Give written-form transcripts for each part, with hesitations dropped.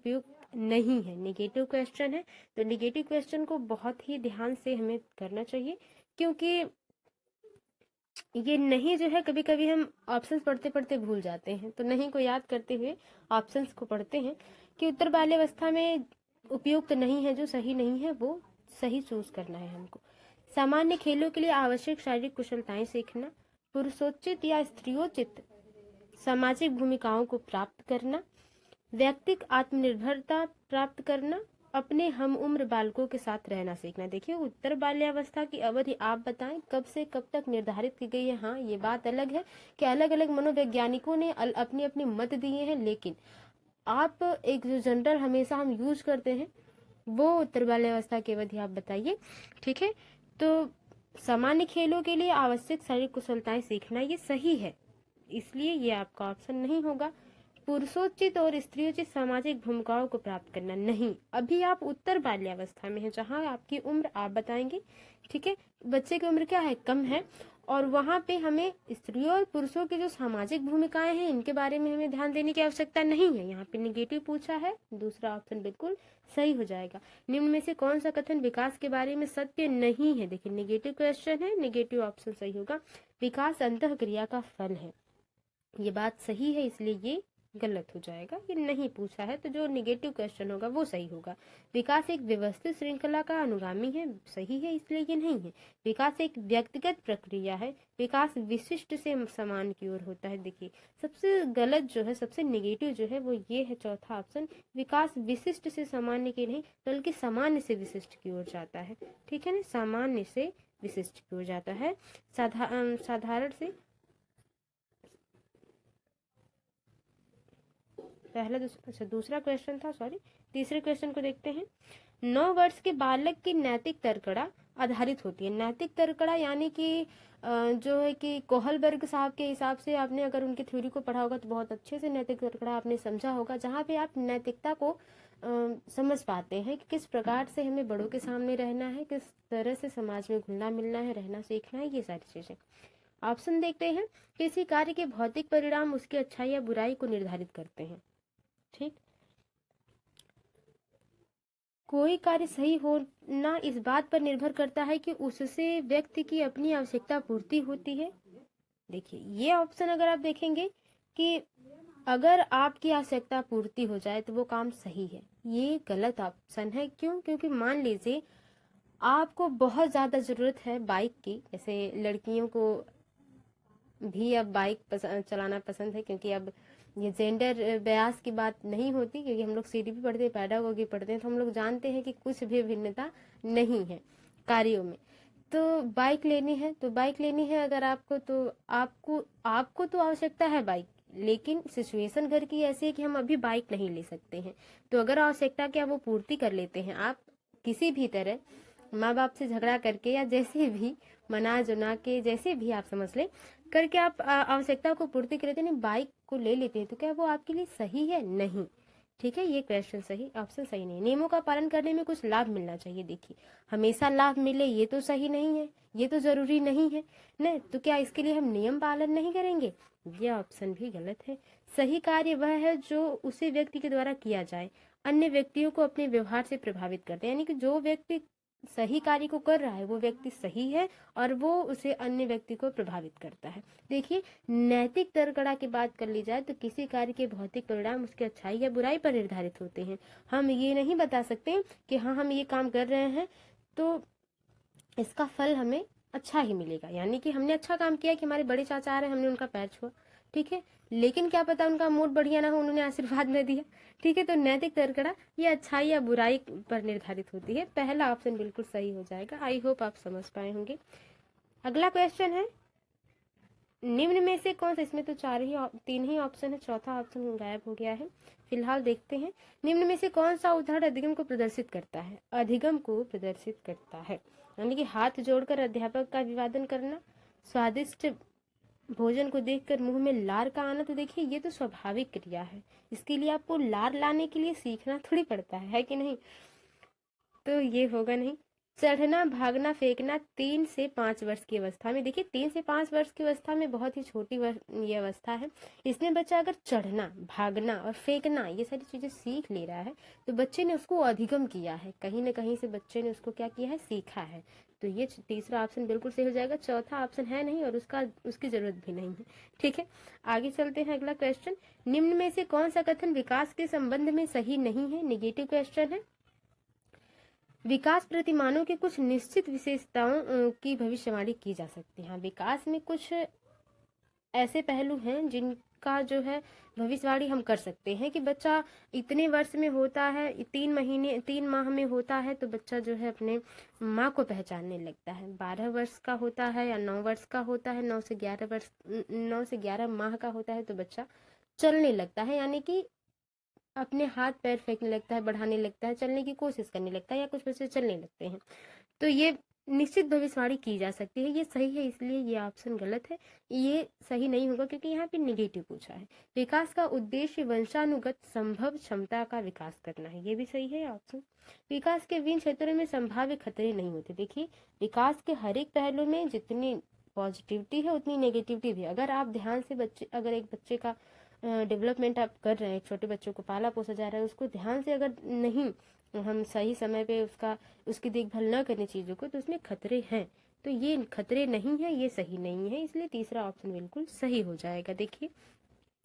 उपयुक्त नहीं है, नेगेटिव क्वेश्चन है। तो नेगेटिव क्वेश्चन को बहुत ही ध्यान से हमें करना चाहिए, क्योंकि ये नहीं जो है कभी कभी हम ऑप्शंस पढ़ते पढ़ते भूल जाते हैं, तो नहीं को याद करते हुए ऑप्शंस को पढ़ते हैं कि उत्तर बाल्यावस्था में उपयुक्त नहीं है, जो सही नहीं है वो सही चूज करना है हमको। सामान्य खेलों के लिए आवश्यक शारीरिक कुशलताएं सीखना, पुरुषोचित या स्त्रियोचित सामाजिक भूमिकाओं को प्राप्त करना, व्यक्तिक आत्मनिर्भरता प्राप्त करना, अपने हम उम्र बालकों के साथ रहना सीखना। देखिए उत्तर बाल्यावस्था की अवधि आप बताएं कब से कब तक निर्धारित की गई है। हाँ, ये बात अलग है कि अलग अलग मनोवैज्ञानिकों ने अपनी अपनी मत दिए हैं, लेकिन आप एक जो जनरल हमेशा हम यूज करते हैं वो उत्तर बाल्यावस्था की अवधि आप बताइए। ठीक है, तो सामान्य खेलों के लिए आवश्यक शारीरिक कुशलताएं सीखना ये सही है, इसलिए ये आपका ऑप्शन नहीं होगा। पुरुषोचित और स्त्रियोचित सामाजिक भूमिकाओं को प्राप्त करना, नहीं, अभी आप उत्तर बाल्यावस्था में हैं, जहाँ आपकी उम्र आप बताएंगे। ठीक है, बच्चे की उम्र क्या है, कम है, और वहां पे हमें स्त्रियों और पुरुषों की जो सामाजिक भूमिकाएं हैं इनके बारे में हमें ध्यान देने की आवश्यकता नहीं है। यहाँ पे निगेटिव पूछा है, दूसरा ऑप्शन बिल्कुल सही हो जाएगा। निम्न में से कौन सा कथन विकास के बारे में सत्य नहीं है? देखिए निगेटिव क्वेश्चन है, निगेटिव ऑप्शन सही होगा। विकास अंतः क्रिया का फल है, ये बात सही है, इसलिए ये गलत हो जाएगा, ये नहीं पूछा है, तो जो निगेटिव क्वेश्चन होगा वो सही होगा। विकास एक व्यवस्थित श्रृंखला का अनुगामी है, सही है, इसलिए ये नहीं है। विकास एक व्यक्तिगत प्रक्रिया है, विकास विशिष्ट से समान की ओर होता है। देखिए सबसे गलत जो है, सबसे निगेटिव जो है वो ये है चौथा ऑप्शन, विकास विशिष्ट से सामान्य की नहीं बल्कि सामान्य से विशिष्ट की ओर जाता है। ठीक है ना, सामान्य से विशिष्ट की ओर जाता है, साधारण से पहला अच्छा दूसरा क्वेश्चन था, सॉरी, तीसरे क्वेश्चन को देखते हैं। 9 वर्ष के बालक की नैतिक तरकड़ा आधारित होती है। नैतिक तरकड़ा यानी कि जो है कि कोहलबर्ग साहब के हिसाब से, आपने अगर उनकी थ्योरी को पढ़ा होगा तो बहुत अच्छे से नैतिक तरकड़ा आपने समझा होगा, जहाँ पे आप नैतिकता को समझ पाते हैं कि किस प्रकार से हमें बड़ों के सामने रहना है, किस तरह से समाज में घुलना मिलना है, रहना सीखना है, ये सारी चीजें। ऑप्शन देखते हैं, किसी कार्य के भौतिक परिणाम उसकी अच्छाई या बुराई को निर्धारित करते हैं। ठीक, कोई कार्य सही होना इस बात पर निर्भर करता है कि उससे व्यक्ति की अपनी आवश्यकता पूर्ति होती है। देखिए ये ऑप्शन अगर आप देखेंगे कि अगर आपकी आवश्यकता पूर्ति हो जाए तो वो काम सही है, ये गलत ऑप्शन है। क्यों? क्योंकि मान लीजिए आपको बहुत ज्यादा जरूरत है बाइक की, जैसे लड़कियों को भी अब बाइक चलाना पसंद है, क्योंकि अब ये जेंडर बयास की बात नहीं होती, क्योंकि हम लोग सीडीपी पढ़ते हैं, पैडागोगी पढ़ते हैं, तो हम लोग जानते हैं कि कुछ भी भिन्नता नहीं है कार्यों में। तो बाइक लेनी है, तो बाइक लेनी है अगर आपको, तो आपको तो आवश्यकता है बाइक, लेकिन सिचुएशन घर की ऐसी है कि हम अभी बाइक नहीं ले सकते हैं। तो अगर आवश्यकता क्या वो पूर्ति कर लेते हैं आप किसी भी तरह, माँ बाप से झगड़ा करके या जैसे भी मना जुना के, जैसे भी आप समझ ले करके आप आवश्यकता को पूर्ति कर लेते हैं, बाइक को ले लेते हैं, तो क्या वो आपके लिए सही है? नहीं। ठीक है, ये क्वेश्चन सही, ऑप्शन सही नहीं। नियमों का पालन करने में कुछ लाभ मिलना चाहिए। देखिए हमेशा लाभ मिले ये तो सही नहीं है, ये तो जरूरी नहीं है न, तो क्या इसके लिए हम नियम पालन नहीं करेंगे? ये ऑप्शन भी गलत है। सही कार्य वह है जो उसे व्यक्ति के द्वारा किया जाए, अन्य व्यक्तियों को अपने व्यवहार से प्रभावित करते हैं। यानी कि जो व्यक्ति सही कार्य को कर रहा है वो व्यक्ति सही है और वो उसे अन्य व्यक्ति को प्रभावित करता है। देखिए नैतिक तरकड़ा की बात कर ली जाए तो किसी कार्य के भौतिक परिणाम उसकी अच्छाई या बुराई पर निर्धारित होते हैं। हम ये नहीं बता सकते कि हाँ हम ये काम कर रहे हैं तो इसका फल हमें अच्छा ही मिलेगा, यानी कि हमने अच्छा काम किया कि हमारे बड़े चाचा आ रहे हैं, हमने उनका पैर छुआ, ठीक है, लेकिन क्या पता उनका मूड बढ़िया ना हो, उन्होंने आशीर्वाद न दिया। ठीक है, तो नैतिक तरकड़ा ये अच्छाई या बुराई पर निर्धारित होती है। पहला ऑप्शन बिल्कुल सही हो जाएगा। आई होप आप समझ पाए होंगे। अगला क्वेश्चन है, निम्न में से कौन सा, इसमें तो तीन ही ऑप्शन है, चौथा ऑप्शन गायब हो गया है। फिलहाल देखते हैं, निम्न में से कौन सा उदाहरण अधिगम को प्रदर्शित करता है? अधिगम को प्रदर्शित करता है, यानी कि हाथ जोड़कर अध्यापक का अभिवादन करना, स्वादिष्ट भोजन को देखकर मुंह में लार का आना। तो देखिए ये तो स्वाभाविक क्रिया है, इसके लिए आपको लार लाने के लिए सीखना थोड़ी पड़ता है कि नहीं? तो ये होगा नहीं। चढ़ना, भागना, फेंकना 3 से 5 वर्ष की अवस्था में। देखिए 3 से 5 वर्ष की अवस्था में बहुत ही छोटी ये अवस्था है। इसमें बच्चा अगर चढ़ना, भागना और फेंकना ये सारी चीजें सीख ले रहा है तो बच्चे ने उसको अधिगम किया है, कहीं ना कहीं से बच्चे ने उसको क्या किया है, सीखा है। तो ये तीसरा ऑप्शन बिल्कुल सही हो जाएगा। चौथा ऑप्शन है नहीं और उसकी जरूरत भी नहीं है। ठीक है, आगे चलते हैं। अगला क्वेश्चन, निम्न में से कौन सा कथन विकास के संबंध में सही नहीं है? नेगेटिव क्वेश्चन है। विकास प्रतिमानों के कुछ निश्चित विशेषताओं की भविष्यवाणी की जा सकती है। विकास में कुछ ऐसे पहलू हैं जिनका जो है भविष्यवाणी हम कर सकते हैं कि बच्चा इतने वर्ष में होता है, 3 माह में होता है तो बच्चा जो है अपने माँ को पहचानने लगता है। 12 वर्ष का होता है या 9 वर्ष का होता है, 9 से 11 माह का होता है तो बच्चा चलने लगता है, यानी कि अपने हाथ पैर फेंकने लगता है, बढ़ाने लगता है, चलने की कोशिश करने लगता है, या कुछ बच्चे चलने लगते हैं। तो ये निश्चित भविष्यवाणी की जा सकती है। ये सही है, इसलिए ये ऑप्शन गलत है। ये सही नहीं होगा क्योंकि यहाँ पे निगेटिव पूछा है। विकास का उद्देश्य वंशानुगत संभव क्षमता का विकास करना है, ये भी सही है ऑप्शन। विकास के विभिन्न क्षेत्रों में संभाव्य खतरे नहीं होते। देखिए विकास के हर एक पहलू में जितनी पॉजिटिविटी है उतनी नेगेटिविटी भी है। अगर आप ध्यान से अगर एक बच्चे का डेवलपमेंट आप कर रहे हैं, छोटे बच्चों को पाला पोसा जा रहा है, उसको ध्यान से अगर नहीं हम सही समय पे उसकी देखभाल न करने चीज़ों को, तो उसमें खतरे हैं। तो ये खतरे नहीं है, ये सही नहीं है, इसलिए तीसरा ऑप्शन बिल्कुल सही हो जाएगा। देखिए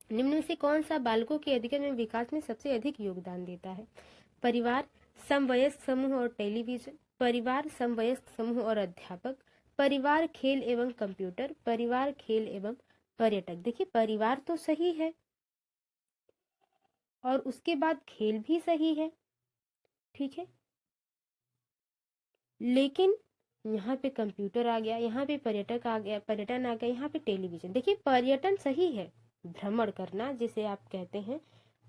निम्न में से कौन सा बालकों के अधिगम एवं विकास में सबसे अधिक योगदान देता है? परिवार, समवयस्क समूह और टेलीविजन, परिवार, समवयस्क समूह और अध्यापक, परिवार, खेल एवं कंप्यूटर, परिवार, खेल एवं पर्यटक। देखिए परिवार तो सही है और उसके बाद खेल भी सही है, ठीक है, लेकिन यहाँ पे कंप्यूटर आ गया, यहाँ पे पर्यटक आ गया, पर्यटन आ गया, यहाँ पे टेलीविजन। देखिए पर्यटन सही है, भ्रमण करना जिसे आप कहते हैं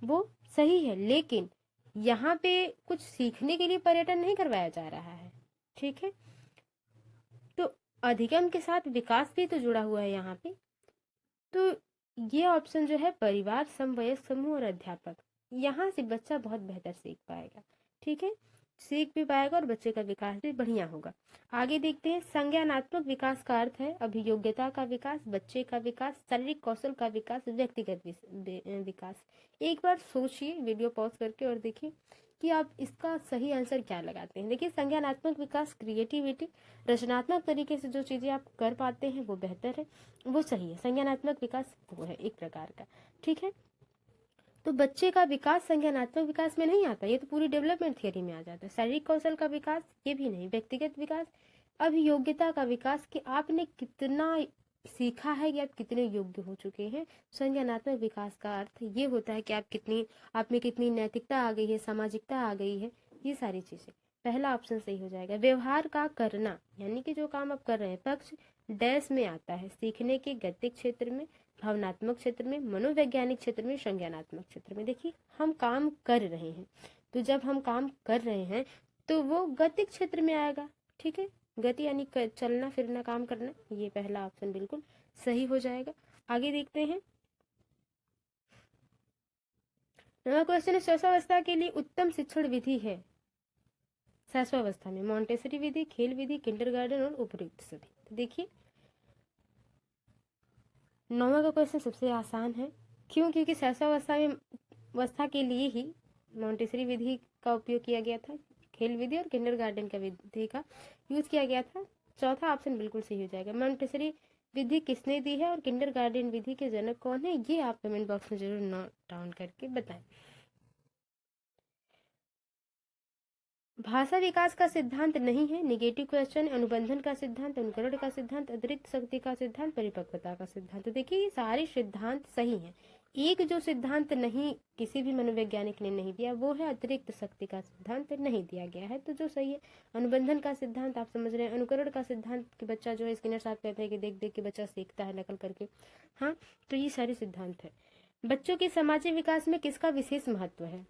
वो सही है, लेकिन यहाँ पे कुछ सीखने के लिए पर्यटन नहीं करवाया जा रहा है। ठीक है, तो अधिगम के साथ विकास भी तो जुड़ा हुआ है यहाँ पे। तो ये ऑप्शन जो है परिवार, समवयस्क समूह और अध्यापक, यहाँ से बच्चा बहुत बेहतर सीख पाएगा। ठीक है, सीख भी पाएगा और बच्चे का विकास भी बढ़िया होगा। आगे देखते हैं। संज्ञानात्मक विकास का अर्थ है अभियोग्यता का विकास, बच्चे का विकास, शारीरिक कौशल का विकास, व्यक्तिगत विकास। एक बार सोचिए वीडियो पॉज करके और देखिए कि आप इसका सही आंसर क्या लगाते हैं। देखिए संज्ञानात्मक विकास क्रिएटिविटी, रचनात्मक तरीके से जो चीजें आप कर पाते हैं वो बेहतर है, वो सही है। संज्ञानात्मक विकास वो है एक प्रकार का। ठीक है, तो बच्चे का विकास संज्ञानात्मक विकास में नहीं आता, ये तो पूरी डेवलपमेंट थियरी में आ जाता है। शारीरिक कौशल का विकास ये भी नहीं, व्यक्तिगत विकास, अभियोग्यता का विकास कि आपने कितना सीखा है या आप कितने योग्य हो चुके हैं। संज्ञानात्मक विकास का अर्थ ये होता है कि आप में कितनी नैतिकता आ गई है, सामाजिकता आ गई है, ये सारी चीजें। पहला ऑप्शन सही हो जाएगा। व्यवहार का करना यानी कि जो काम आप कर रहे हैं, पक्ष डैश में आता है, सीखने के गतिक क्षेत्र में, भावनात्मक क्षेत्र में, मनोवैज्ञानिक क्षेत्र में, संज्ञानात्मक क्षेत्र में। देखिए हम काम कर रहे हैं, तो जब हम काम कर रहे हैं तो वो गतिक क्षेत्र में आएगा। ठीक है, गति यानी चलना फिरना, काम करना, ये पहला ऑप्शन बिल्कुल सही हो जाएगा। आगे देखते हैं। नवा क्वेश्चन है, शैशवावस्था के लिए उत्तम शिक्षण विधि है। शैशवावस्था में मॉन्टेसरी विधि, खेल विधि, किंडरगार्टन और उपयुक्त सभी। तो देखिए 9वां का क्वेश्चन सबसे आसान है। क्यों? क्योंकि शैशवावस्था के लिए ही मॉन्टेसरी विधि का उपयोग किया गया था, खेल विधि और किंडरगार्टन का विधि का यूज किया गया था। चौथा ऑप्शन बिल्कुल सही हो जाएगा। मॉन्टेसरी विधि किसने दी है और किंडरगार्टन विधि के जनक कौन है, ये आप कमेंट बॉक्स में जरूर नोट डाउन करके बताएं। भाषा विकास का सिद्धांत नहीं है, निगेटिव क्वेश्चन। अनुबंधन का सिद्धांत, अनुकरण का सिद्धांत, अतिरिक्त शक्ति का सिद्धांत, परिपक्वता का सिद्धांत। तो देखिए ये सारे सिद्धांत सही हैं। एक जो सिद्धांत नहीं किसी भी मनोवैज्ञानिक ने नहीं दिया वो है अतिरिक्त शक्ति का सिद्धांत, नहीं दिया गया है, तो जो सही है। अनुबंधन का सिद्धांत आप समझ रहे हैं। अनुकरण का सिद्धांत कि बच्चा जो है, स्किनर साहब कहते हैं कि देख देख के बच्चा सीखता है नकल करके, हाँ, तो ये सारे सिद्धांत है। बच्चों के सामाजिक विकास में किसका विशेष महत्व है?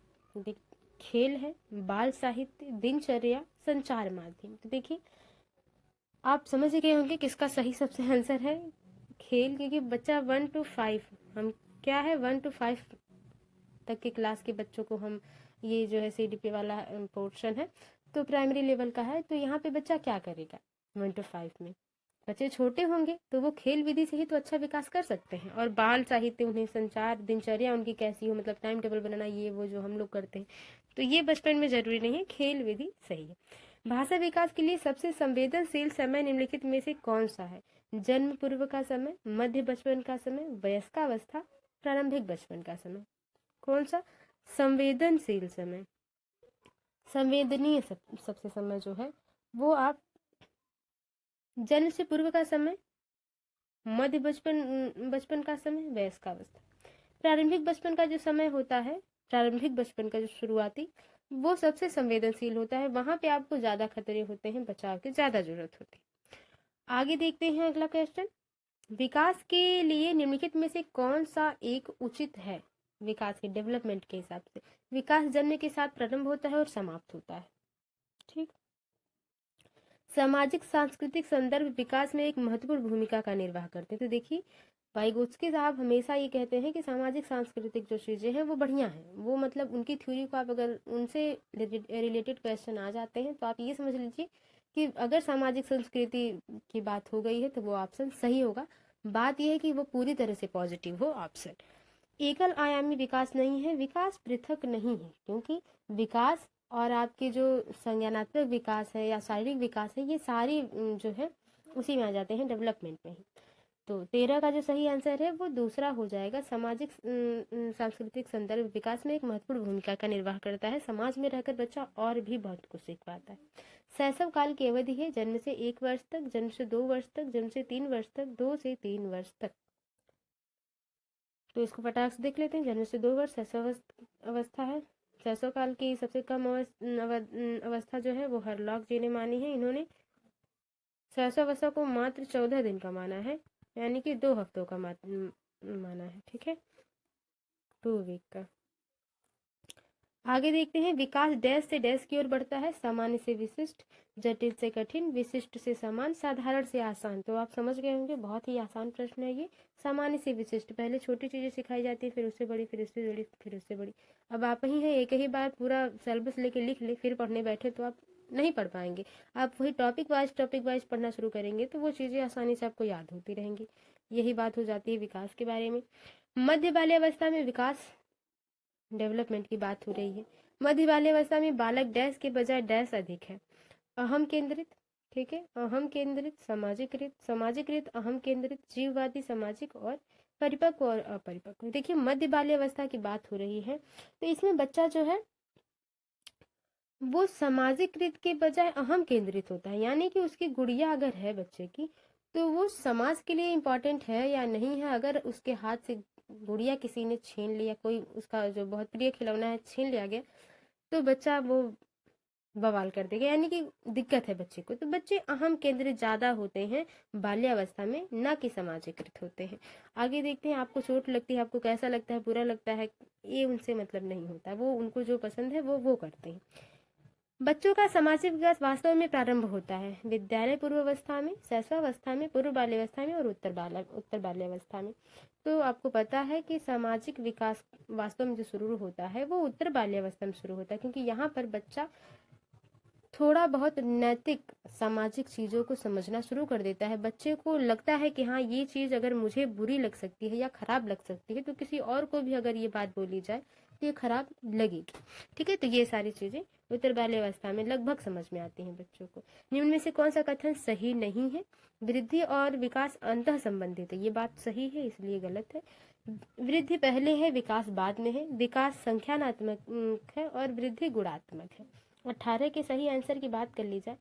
खेल है, बाल साहित्य, दिनचर्या, संचार माध्यम। तो देखिए आप समझ गए होंगे किसका सही सबसे आंसर है खेल, क्योंकि बच्चा 1 to 5 हम क्या है 1 to 5 तक के क्लास के बच्चों को हम ये जो है CDP वाला पोर्शन है, तो प्राइमरी लेवल का है। तो यहाँ पे बच्चा क्या करेगा 1 to 5 में? बच्चे छोटे होंगे तो वो खेल विधि से ही तो अच्छा विकास कर सकते हैं, और बाल साहित्य, उन्हें संचार, दिनचर्या उनकी कैसी हो, मतलब टाइम टेबल बनाना, ये वो जो हम लोग करते हैं, तो ये बचपन में जरूरी नहीं है, खेल विधि सही है। भाषा विकास के लिए सबसे संवेदनशील समय निम्नलिखित में से कौन सा है? जन्म पूर्व का समय, मध्य बचपन का समय, वयस्कावस्था, प्रारंभिक बचपन का समय। कौन सा संवेदनशील समय, संवेदनीय सबसे समय जो है वो आप जन्म से पूर्व का समय, मध्य बचपन का समय, वयस्कावस्था। प्रारंभिक बचपन का जो समय होता है, प्रारंभिक बचपन का जो शुरुआती, वो सबसे संवेदनशील होता है, वहां पे आपको ज्यादा खतरे होते हैं, बचाव की ज्यादा जरूरत होती है। आगे देखते हैं अगला क्वेश्चन। विकास के लिए निम्नलिखित में से कौन सा एक उचित है? विकास के डेवलपमेंट के हिसाब से विकास जन्म के साथ प्रारंभ होता है और समाप्त होता है। ठीक। सामाजिक सांस्कृतिक संदर्भ विकास में एक महत्वपूर्ण भूमिका का निर्वाह करते हैं। तो देखिए वाइगोत्स्की साहब हमेशा ये कहते हैं कि सामाजिक सांस्कृतिक जो चीजें हैं वो बढ़िया हैं, वो मतलब उनकी थ्योरी को आप अगर उनसे रिलेटेड क्वेश्चन आ जाते हैं तो आप ये समझ लीजिए कि अगर सामाजिक संस्कृति की बात हो गई है तो वो ऑप्शन सही होगा। बात यह है कि वो पूरी तरह से पॉजिटिव हो ऑप्शन। एकल आयामी विकास नहीं है, विकास पृथक नहीं है, क्योंकि विकास और आपके जो संज्ञानात्मक विकास है या शारीरिक विकास है, ये सारी जो है उसी में आ जाते हैं, डेवलपमेंट में ही। तो 13 का जो सही आंसर है वो दूसरा हो जाएगा। सामाजिक सांस्कृतिक संदर्भ विकास में एक महत्वपूर्ण भूमिका का निर्वाह करता है। समाज में रहकर बच्चा और भी बहुत कुछ सीख पाता है। शैशव काल की अवधि है जन्म से 1 वर्ष तक, जन्म से 2 वर्ष तक, जन्म से 3 वर्ष तक, 2 से 3 वर्ष तक। तो इसको फटाक से देख लेते हैं। जन्म से 2 वर्ष शैशव अवस्था है। शैशव काल की सबसे कम अवस्था जो है वो हरलॉक जी ने मानी है। इन्होंने शैशव अवस्था को मात्र 14 दिन का माना है, यानी कि 2 हफ्तों का माना है। ठीक है, 2 वीक का। आगे देखते हैं। विकास डैश से डैश की ओर बढ़ता है। सामान्य से विशिष्ट, जटिल से कठिन, विशिष्ट से समान, साधारण से आसान। तो आप समझ गए होंगे, बहुत ही आसान प्रश्न है ये। सामान्य से विशिष्ट, पहले छोटी चीजें सिखाई जाती है, फिर उससे बड़ी, फिर उससे बड़ी, फिर उससे बड़ी। अब आप ही हैं, एक ही बार पूरा सिलेबस लेके लिख ले फिर पढ़ने बैठे तो आप नहीं पढ़ पाएंगे। आप वही टॉपिक वाइज पढ़ना शुरू करेंगे तो वो चीजें आसानी से आपको याद होती रहेंगी। यही बात हो जाती है विकास के बारे में। मध्य बाल्यावस्था में विकास, डेवलपमेंट की बात हो रही है। मध्य बाल्यावस्था में बालक डैश के बजाय डैश अधिक है। अहम केंद्रित, ठीक है, अहम केंद्रित, सामाजिकृत, सामाजिकृत, अहम केंद्रित, जीववादी, सामाजिक और परिपक्व और अपरिपक्व। देखिए मध्य बाल्यावस्था की बात हो रही है तो इसमें बच्चा जो है वो सामाजिकृत के बजाय अहम केंद्रित होता है, यानी कि उसकी गुड़िया अगर है बच्चे की तो वो समाज के लिए इम्पोर्टेंट है या नहीं है। अगर उसके हाथ से गुड़िया किसी ने छीन लिया, कोई उसका जो बहुत प्रिय खिलौना है छीन लिया गया, तो बच्चा वो बवाल कर देगा, यानी कि दिक्कत है बच्चे को। तो बच्चे अहम केंद्रित ज्यादा होते हैं बाल्यावस्था में, न कि सामाजिकृत होते हैं। आगे देखते हैं। आपको चोट लगती है, आपको कैसा लगता है, बुरा लगता है, ये उनसे मतलब नहीं होता, वो उनको जो पसंद है वो करते हैं। बच्चों का सामाजिक विकास वास्तव में प्रारंभ होता है विद्यालय पूर्वावस्था में, शैशवावस्था में, पूर्व बाल्यावस्था में और उत्तर बाल्यावस्था में। तो आपको पता है कि सामाजिक विकास वास्तव में जो शुरू होता है वो उत्तर बाल्यावस्था में शुरू होता है, क्योंकि यहाँ पर बच्चा थोड़ा बहुत नैतिक सामाजिक चीजों को समझना शुरू कर देता है। बच्चे को लगता है कि हाँ ये चीज अगर मुझे बुरी लग सकती है या खराब लग सकती है तो किसी और को भी अगर ये बात बोली जाए तो ये खराब लगेगी। ठीक है, तो ये सारी चीजें उत्तर बाल्यावस्था में लगभग समझ में आती हैं बच्चों को। निम्न में से कौन सा कथन सही नहीं है? वृद्धि और विकास अंतः संबंधित है, ये बात सही है इसलिए गलत है। वृद्धि पहले है, विकास बाद में है। विकास संख्यानात्मक है और वृद्धि गुणात्मक है। 18 के सही आंसर की बात कर ली जाए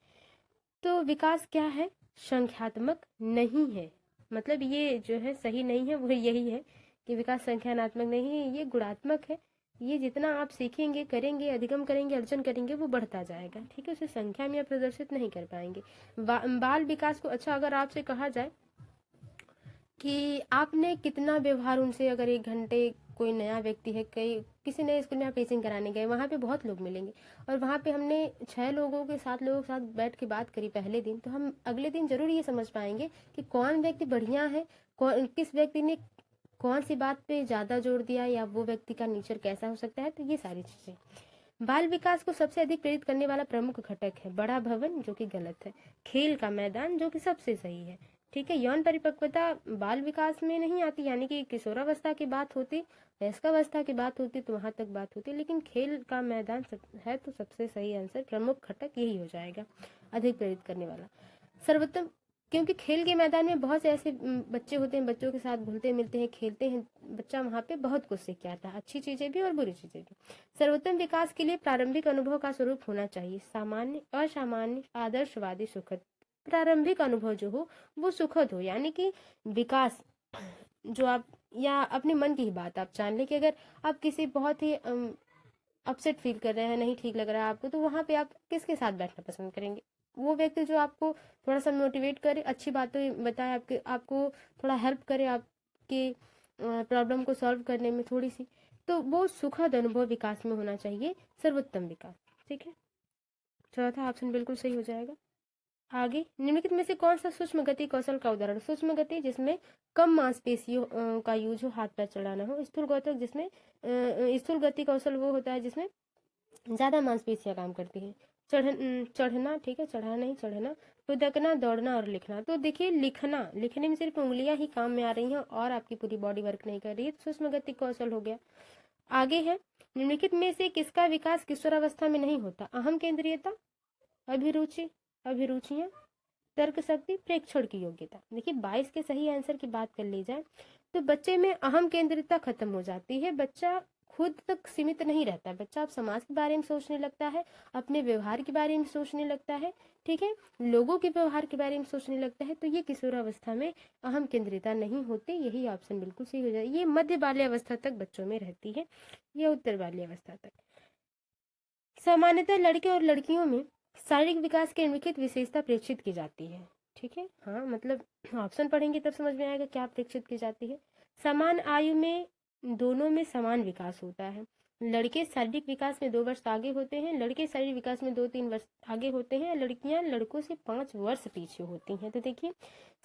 तो विकास क्या है? संख्यात्मक नहीं है। मतलब ये जो है सही नहीं है वो यही है कि विकास संख्यानात्मक नहीं है, ये गुणात्मक है। ये जितना आप सीखेंगे, करेंगे, अधिगम करेंगे, अर्जन करेंगे वो बढ़ता जाएगा। ठीक है, उसे संख्या में आप प्रदर्शित नहीं कर पाएंगे। बाल विकास को, अच्छा अगर आपसे कहा जाए कि आपने कितना व्यवहार उनसे, अगर 1 घंटे कोई नया व्यक्ति है, कई किसी नए स्कूल में आप टीचिंग कराने गए, वहाँ पे बहुत लोग मिलेंगे और वहाँ पे हमने 6 लोगों के 7 लोगों के साथ बैठ के बात करी पहले दिन, तो हम अगले दिन जरूर ये समझ पाएंगे कि कौन व्यक्ति बढ़िया है, कौन किस व्यक्ति ने कौन सी बात पे ज्यादा जोर दिया या वो व्यक्ति का नेचर कैसा हो सकता है। तो ये सारी चीजें। बाल विकास को सबसे अधिक प्रेरित करने वाला प्रमुख घटक है बड़ा भवन, जो कि गलत है। खेल का मैदान, जो कि सबसे सही है। ठीक है, यौन परिपक्वता बाल विकास में नहीं आती, यानी कि किशोरावस्था की बात होती, वयस्कावस्था की बात होती तो वहां तक बात होती, लेकिन खेल का मैदान है तो सबसे सही आंसर, प्रमुख घटक यही हो जाएगा, अधिक प्रेरित करने वाला। सर्वोत्तम, क्योंकि खेल के मैदान में बहुत से ऐसे बच्चे होते हैं, बच्चों के साथ घुलते मिलते हैं, खेलते हैं, बच्चा वहाँ पे बहुत कुछ सीख के आता है, अच्छी चीजें भी और बुरी चीजें भी। सर्वोत्तम विकास के लिए प्रारंभिक अनुभव का स्वरूप होना चाहिए सामान्य, असामान्य, आदर्शवादी, सुखद। प्रारंभिक अनुभव जो हो वो सुखद हो, यानी कि विकास जो आप, या अपने मन की ही बात आप जान ले कि अगर आप किसी बहुत ही अपसेट फील कर रहे हैं, नहीं ठीक लग रहा है आपको, तो वहां पे आप किसके साथ बैठना पसंद करेंगे? वो व्यक्ति जो आपको थोड़ा सा मोटिवेट करे, अच्छी बातें बताए, आपको थोड़ा हेल्प करे आपके प्रॉब्लम को सॉल्व करने में थोड़ी सी, तो वो सुखद अनुभव विकास में होना चाहिए, सर्वोत्तम विकास। ठीक है, चौथा ऑप्शन बिल्कुल सही हो जाएगा। आगे, निम्नलिखित में से कौन सा सूक्ष्म गति कौशल का उदाहरण? सूक्ष्म गति जिसमें कम मांसपेशियों का यूज हो, हाथ पैर चलाना हो। स्थूल गौतक जिसमें स्थूल गति कौशल वो होता है जिसमें ज्यादा मांसपेशियां काम करती हैं। चढ़ना, ठीक है, चढ़ना नहीं, चढ़ना, लुढ़कना, दौड़ना और लिखना। तो देखिए, लिखने में सिर्फ उंगलियां ही काम में आ रही हैं और आपकी पूरी बॉडी वर्क नहीं कर रही है, तो सूक्ष्म गति कौशल हो गया। आगे है, निम्नलिखित में से किसका विकास किशोरावस्था में नहीं होता? अहम केंद्रीयता, अभिरुचि, अभिरुचियां, तर्क शक्ति, प्रेक्षण की योग्यता। देखिए, 22 के सही आंसर की बात कर ली जाए तो बच्चे में अहम केंद्रितता खत्म हो जाती है, बच्चा खुद तक सीमित नहीं रहता, बच्चा अब समाज के बारे में सोचने लगता है, अपने व्यवहार के बारे में सोचने लगता है, ठीक है, लोगों के व्यवहार के बारे में सोचने लगता है। तो ये किशोरावस्था में अहम केंद्रितता नहीं होती, यही ऑप्शन बिल्कुल सही हो जाए। ये मध्य बाल्यावस्था तक बच्चों में रहती है, ये उत्तर बाल्यावस्था तक। सामान्यतः लड़के और लड़कियों में शारीरिक विकास की निम्नलिखित विशेषता प्रेक्षित की जाती है। ठीक है, हाँ, मतलब ऑप्शन पढ़ेंगे तब समझ में आएगा क्या प्रेक्षित की जाती है। समान आयु में दोनों में समान विकास होता है। लड़के शारीरिक विकास में 2 वर्ष आगे होते हैं, लड़के शारीरिक विकास में 2-3 वर्ष आगे होते हैं, लड़कियां लड़कों से 5 वर्ष पीछे होती हैं। तो देखिए,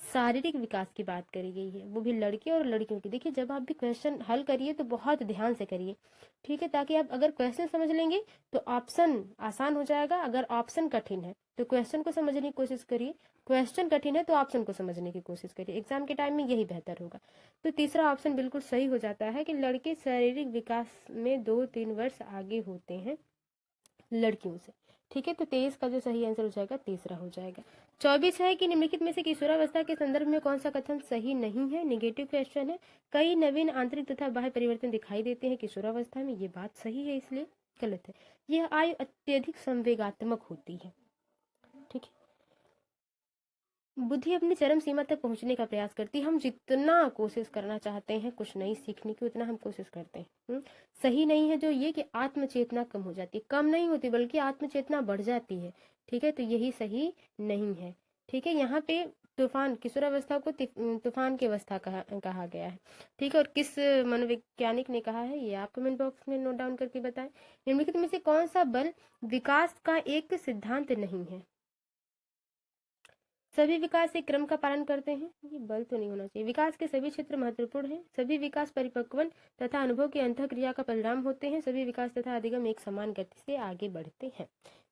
शारीरिक विकास की बात करी गई है, वो भी लड़के और लड़कियों की। देखिए, जब आप भी क्वेश्चन हल करिए तो बहुत ध्यान से करिए, ठीक है, ताकि आप अगर क्वेश्चन समझ लेंगे तो ऑप्शन आसान हो जाएगा, अगर ऑप्शन कठिन है तो क्वेश्चन को समझने की कोशिश करिए, क्वेश्चन कठिन है तो ऑप्शन को समझने की कोशिश करिए, एग्जाम के टाइम में यही बेहतर होगा। तो तीसरा ऑप्शन बिल्कुल सही हो जाता है कि लड़के शारीरिक विकास में 2-3 वर्ष आगे होते हैं लड़कियों से। ठीक है, तो 23 का जो सही आंसर हो जाएगा तीसरा हो जाएगा। 24 है कि निम्नलिखित में से किशोरावस्था के संदर्भ में कौन सा कथन सही नहीं है? निगेटिव क्वेश्चन है। कई नवीन आंतरिक तथा बाह्य परिवर्तन दिखाई देते हैं किशोरावस्था में, ये बात सही है, इसलिए गलत है। यह आयु अत्यधिक संवेगात्मक होती है। ठीक है, बुद्धि अपनी चरम सीमा तक पहुंचने का प्रयास करती है। हम जितना कोशिश करना चाहते हैं कुछ नई सीखने की, उतना हम कोशिश करते हैं। सही नहीं है जो ये कि आत्मचेतना कम हो जाती है, कम नहीं होती बल्कि आत्मचेतना बढ़ जाती है। ठीक है, तो यही सही नहीं है। ठीक है, यहाँ पे तूफान, किशोरावस्था को तूफान की अवस्था कहा गया है। ठीक है, और किस मनोवैज्ञानिक ने कहा है ये आप कमेंट बॉक्स में नोट डाउन करके बताएं। निम्नलिखित में से कौन सा बल विकास का एक सिद्धांत नहीं है? सभी विकास एक क्रम का पालन करते हैं, ये बल तो नहीं होना चाहिए। विकास के सभी क्षेत्र महत्वपूर्ण हैं, सभी विकास परिपक्वन तथा अनुभव की अंतःक्रिया का परिणाम होते हैं, सभी विकास तथा अधिगम एक समान गति से आगे बढ़ते हैं।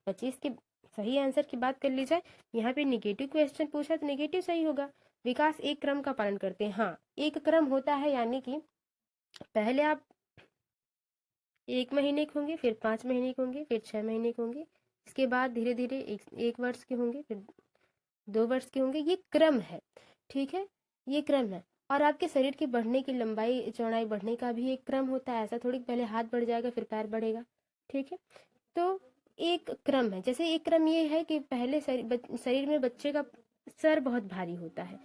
25 के सही आंसर की बात कर ली जाए, यहाँ पे निगेटिव क्वेश्चन पूछा तो निगेटिव सही होगा। विकास एक क्रम का पालन करते हैं, हाँ, एक क्रम होता है, यानी कि पहले आप 1 महीने के होंगे, फिर 5 महीने के होंगे, फिर 6 महीने के होंगे, इसके बाद धीरे धीरे एक वर्ष के होंगे, फिर 2 वर्ष के होंगे, ये क्रम है। ठीक है, ये क्रम है। और आपके शरीर की बढ़ने की लंबाई चौड़ाई बढ़ने का भी एक क्रम होता है, ऐसा थोड़ी पहले हाथ बढ़ जाएगा फिर पैर बढ़ेगा। ठीक है, तो एक क्रम है। जैसे एक क्रम ये है कि पहले शरीर में बच्चे का सर बहुत भारी होता है,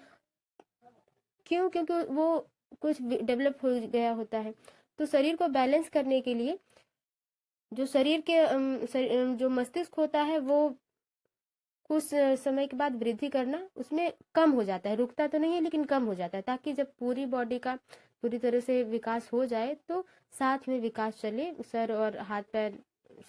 क्यों? क्योंकि वो कुछ डेवलप हो गया होता है। तो शरीर को बैलेंस करने के लिए जो शरीर के जो मस्तिष्क होता है वो कुछ समय के बाद वृद्धि करना उसमें कम हो जाता है, रुकता तो नहीं है लेकिन कम हो जाता है, ताकि जब पूरी बॉडी का पूरी तरह से विकास हो जाए तो साथ में विकास चले सर और हाथ पैर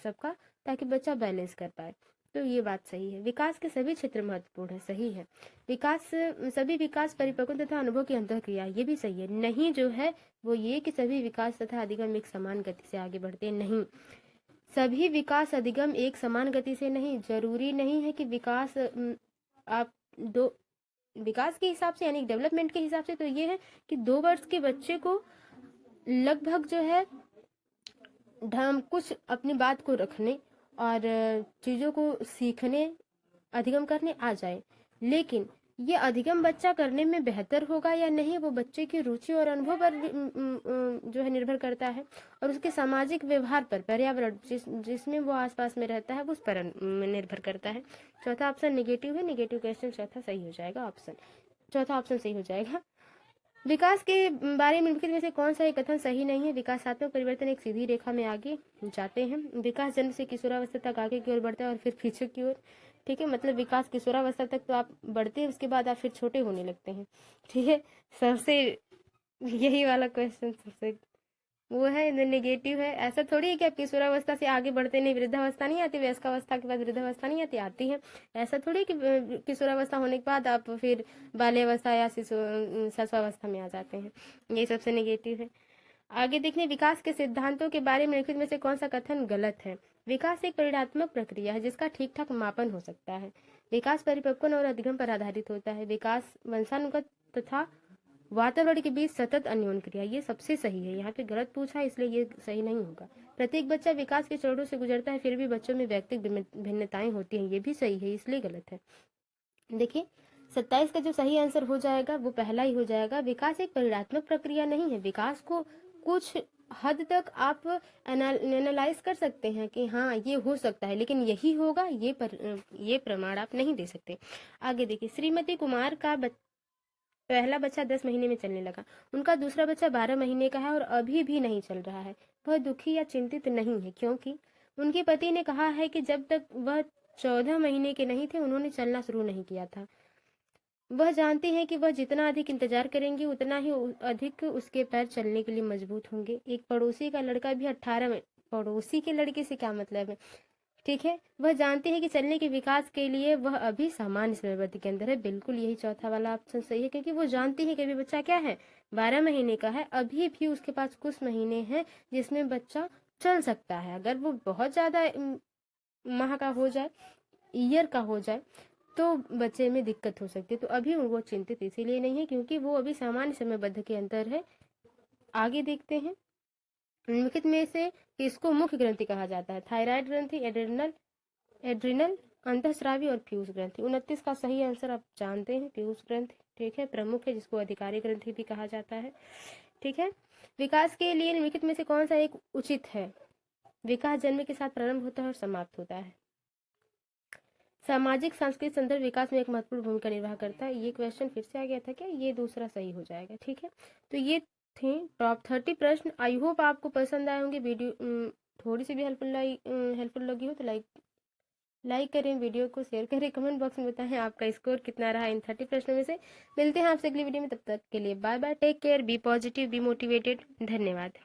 सबका, ताकि बच्चा बैलेंस कर पाए। तो ये बात सही है। विकास के सभी क्षेत्र महत्वपूर्ण है, सही है। विकास, सभी विकास परिपक्व तथा अनुभव की अंतःक्रिया, ये भी सही है। नहीं जो है वो ये कि सभी विकास तथा अधिगम एक समान गति से आगे बढ़ते हैं, नहीं। सभी विकास अधिगम एक समान गति से नहीं, जरूरी नहीं है कि विकास आप दो विकास के हिसाब से यानी डेवलपमेंट के हिसाब से तो ये है कि 2 वर्ष के बच्चे को लगभग जो है कुछ अपनी बात को रखने और चीज़ों को सीखने अधिगम करने आ जाए, लेकिन ये अधिगम बच्चा करने में बेहतर होगा या नहीं वो बच्चे की रुचि और अनुभव पर जो है निर्भर करता है, और उसके सामाजिक व्यवहार पर, पर्यावरण जिसमें वो आसपास में रहता है उस पर निर्भर करता है। चौथा ऑप्शन नेगेटिव है, नेगेटिव क्वेश्चन चौथा सही हो जाएगा, चौथा ऑप्शन सही हो जाएगा। विकास के बारे में निम्नलिखित में से कौन सा एक कथन सही नहीं है? विकासात्मक परिवर्तन एक सीधी रेखा में आगे जाते हैं। विकास जन्म से किशोरावस्था तक आगे की ओर बढ़ता है और फिर पीछे की ओर। ठीक है, मतलब विकास किशोरावस्था तक तो आप बढ़ते हैं, उसके बाद आप फिर छोटे होने लगते हैं। ठीक है, सबसे यही वाला क्वेश्चन सबसे वो है, नेगेटिव है। ऐसा थोड़ी है कि आप किशोरावस्था से आगे बढ़ते नहीं, वृद्धावस्था नहीं आती, वयस्कावस्था के बाद वृद्धावस्था नहीं आती, आती है। ऐसा थोड़ी कि किशोरावस्था होने के बाद आप फिर बाल्यावस्था या शिशुअवस्था में आ जाते हैं। ये सबसे नेगेटिव है। आगे देखने, विकास के सिद्धांतों के बारे में निम्नलिखित में से कौन सा कथन गलत है? विकास एक परिणात्मक प्रक्रिया है जिसका ठीक ठाक मापन हो सकता है। विकास परिपक्वन और अधिगम पर आधारित होता है। विकास वंशानुगत तथा वातावरण के बीच सतत अन्योन्य क्रिया, ये सबसे सही है। यहाँ पे गलत पूछा है इसलिए ये सही नहीं होगा। प्रत्येक बच्चा विकास के चरणों से गुजरता है, फिर भी बच्चों में व्यक्तिगत भिन्नताएं होती हैं, ये भी सही है, इसलिए गलत है। देखिए 27 का जो सही आंसर हो जाएगा वो पहला ही हो जाएगा। विकास एक परिणात्मक प्रक्रिया नहीं है। विकास को कुछ हद तक आप एनालाइज कर सकते हैं कि हाँ ये हो सकता है, लेकिन यही होगा ये प्रमाण आप नहीं दे सकते। आगे देखिए, श्रीमती कुमार का पहला बच्चा 10 महीने में चलने लगा, उनका दूसरा बच्चा 12 महीने का है और अभी भी नहीं चल रहा है। वह दुखी या चिंतित नहीं है क्योंकि उनके पति ने कहा है कि जब तक वह 14 महीने के नहीं थे उन्होंने चलना शुरू नहीं किया था। वह जानती हैं कि वह जितना अधिक इंतजार करेंगी उतना ही अधिक उसके पैर चलने के लिए मजबूत होंगे। एक पड़ोसी का लड़का भी 18 में, पड़ोसी के लड़के से क्या मतलब है? ठीक है, वह जानती है कि चलने के विकास के लिए वह अभी सामान्य समयावधि के अंदर है। बिल्कुल यही चौथा वाला ऑप्शन सही है, क्योंकि वो जानती है कि अभी बच्चा क्या है, 12 महीने का है, अभी भी उसके पास कुछ महीने हैं जिसमें बच्चा चल सकता है। अगर वो बहुत ज्यादा माह का हो जाए, ईयर का हो जाए, तो बच्चे में दिक्कत हो सकती है। तो अभी वो चिंतित इसीलिए नहीं है क्योंकि वो अभी सामान्य समयबद्ध के अंदर है। आगे देखते हैं, निम्नलिखित में से किसको मुख्य ग्रंथि कहा जाता है? थायराइड ग्रंथि, एड्रिनल, अंतःस्रावी और पीयूष ग्रंथि। 29 का सही आंसर आप जानते हैं, पीयूष ग्रंथि। ठीक है, प्रमुख है जिसको अधिकारी ग्रंथि भी कहा जाता है। ठीक है, विकास के लिए निम्नलिखित में से कौन सा एक उचित है? विकास जन्म के साथ प्रारंभ होता है और समाप्त होता है। सामाजिक सांस्कृतिक संदर्भ विकास में एक महत्वपूर्ण भूमिका निर्वाह करता है। ये क्वेश्चन फिर से आ गया था क्या? ये दूसरा सही हो जाएगा। ठीक है, तो ये थे टॉप 30 प्रश्न। आई होप आपको पसंद आए होंगे। वीडियो थोड़ी सी भी हेल्पफुल लगी हो तो लाइक करें, वीडियो को शेयर करें, कमेंट बॉक्स में बताएं आपका स्कोर कितना रहा इन 30 प्रश्नों में से। मिलते हैं आपसे अगली वीडियो में, तब तक के लिए bye bye, take care, be positive, be motivated. धन्यवाद।